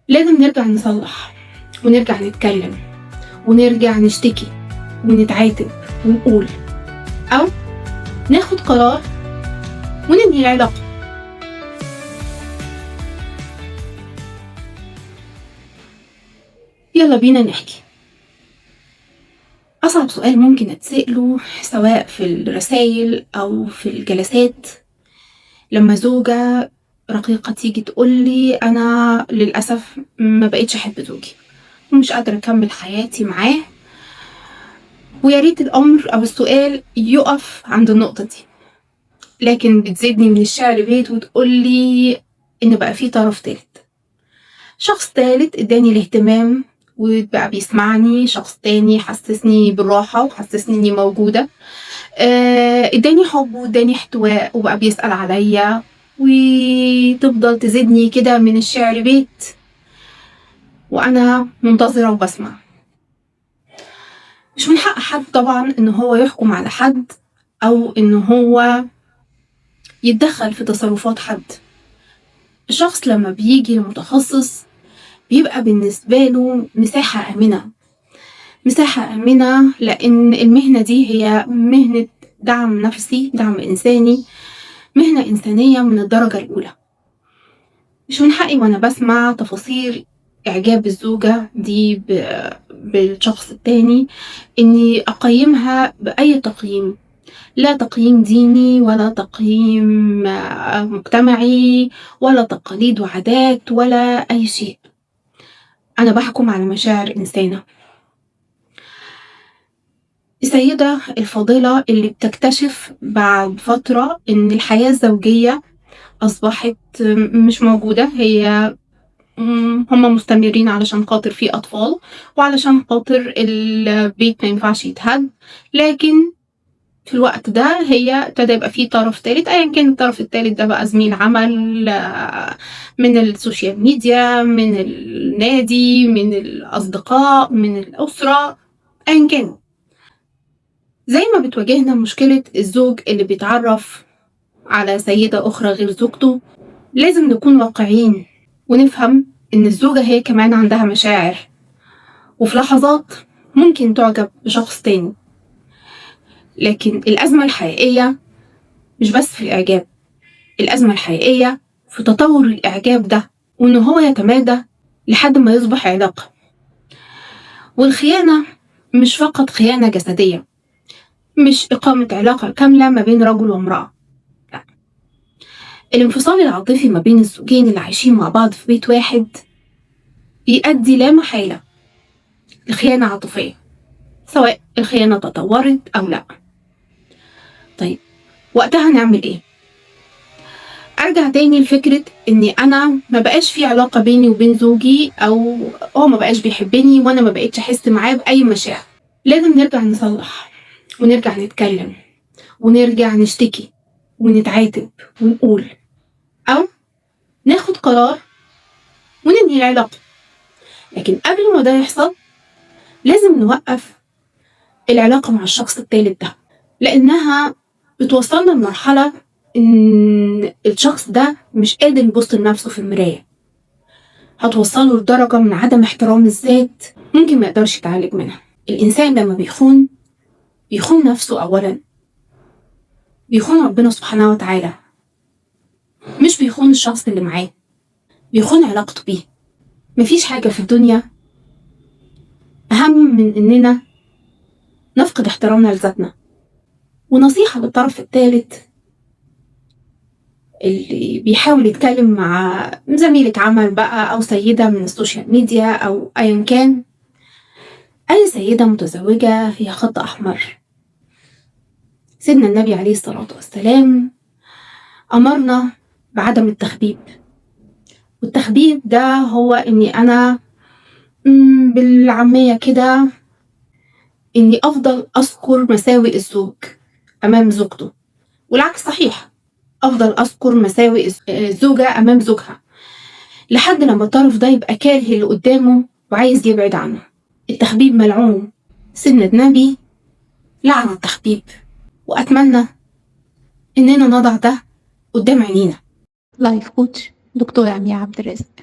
لازم نرجع نصلح ونرجع نتكلم ونرجع نشتكي ونتعاتب ونقول، أو ناخد قرار وننهي العلاقة. يلا بينا نحكي. أصعب سؤال ممكن أتسأله سواء في الرسايل أو في الجلسات، لما زوجة رقيقة تيجي تقولي أنا للأسف ما بقيتش أحب زوجي ومش قادرة أكمل حياتي معاه، وياريت الأمر أو السؤال يقف عند النقطة دي، لكن بتزيدني من الشعر بيت وتقولي إن بقى فيه طرف تالت، شخص تالت اداني الاهتمام وبقى بيسمعني، شخص تاني حسسني بالراحة وحسسني إني موجودة، اداني حب واداني احتواء وبقى بيسأل عليا، وتفضل تزيدني كده من الشعر بيت وأنا منتظرة وبسمع. مش من حق حد طبعا إن هو يحكم على حد أو إن هو يتدخل في تصرفات حد. الشخص لما بيجي لمتخصص بيبقى بالنسبة له مساحة آمنة، لأن المهنة دي هي مهنة دعم نفسي، دعم إنساني، مهنة إنسانية من الدرجة الأولى. مش من حقي وأنا بسمع تفاصيل إعجاب الزوجة دي بالشخص التاني إني أقيمها بأي تقييم، لا تقييم ديني ولا تقييم مجتمعي ولا تقاليد وعادات ولا أي شيء. أنا بحكم على مشاعر إنسانة. السيدة الفاضلة اللي بتكتشف بعد فترة إن الحياة الزوجية أصبحت مش موجودة، هي هما مستمرين علشان خاطر في أطفال وعلشان خاطر البيت ما ينفعش يتهد، لكن في الوقت ده هي ابتدى يبقى فيه طرف تالت، أيا كان الطرف التالت ده بقى زميل عمل، من السوشيال ميديا، من النادي، من الأصدقاء، من الأسرة، أيا كان. زي ما بتواجهنا مشكلة الزوج اللي بيتعرف على سيدة أخرى غير زوجته، لازم نكون واقعيين ونفهم إن الزوجة هي كمان عندها مشاعر، وفي لحظات ممكن تعجب بشخص تاني، لكن الأزمة الحقيقية مش بس في الإعجاب، الأزمة الحقيقية في تطور الإعجاب ده وإن هو يتمادى لحد ما يصبح علاقة. والخيانة مش فقط خيانة جسدية، مش إقامة علاقة كاملة ما بين رجل وامرأة، لا. الانفصال العاطفي ما بين الزوجين اللي عايشين مع بعض في بيت واحد بيؤدي لا محالة لخيانة عاطفية، سواء الخيانة تطورت أو لا. طيب وقتها نعمل إيه؟ أرجع تاني لفكرة إني أنا ما بقاش في علاقة بيني وبين زوجي، أو هو ما بقاش بيحبني وأنا ما بقيتش أحس معاه بأي مشاعر. لازم نرجع نصلح ونرجع نتكلم ونرجع نشتكي ونتعاتب ونقول، أو ناخد قرار وننهي العلاقة. لكن قبل ما ده يحصل لازم نوقف العلاقة مع الشخص التالت ده، لأنها بتوصلنا لمرحلة إن الشخص ده مش قادر يبص لنفسه في المراية، هتوصله لدرجة من عدم احترام الذات ممكن ما يقدرش يتعالج منها. الإنسان لما بيخون نفسه أولا، بيخون ربنا سبحانه وتعالى، مش بيخون الشخص اللي معاه، بيخون علاقته بيه. مفيش حاجة في الدنيا أهم من إننا نفقد احترامنا لذاتنا. ونصيحة للطرف الثالث اللي بيحاول يتكلم مع زميلة عمل بقى أو سيدة من السوشيال ميديا أو أيا كان، أي سيدة متزوجة هي خط أحمر. سيدنا النبي عليه الصلاة والسلام أمرنا بعدم التخبيب، والتخبيب ده هو إني أنا بالعامية كده إني أفضل أذكر مساوئ الزوج أمام زوجته، والعكس صحيح، أفضل أذكر مساوئ الزوجة أمام زوجها لحد لما الطرف ده يبقى كاره اللي قدامه وعايز يبعد عنه. التخبيب ملعون، سيدنا النبي لعن التخبيب، وأتمنى إننا نضع ده قدام عينينا. لايف كوتش دكتورة أمية عبد الرازق.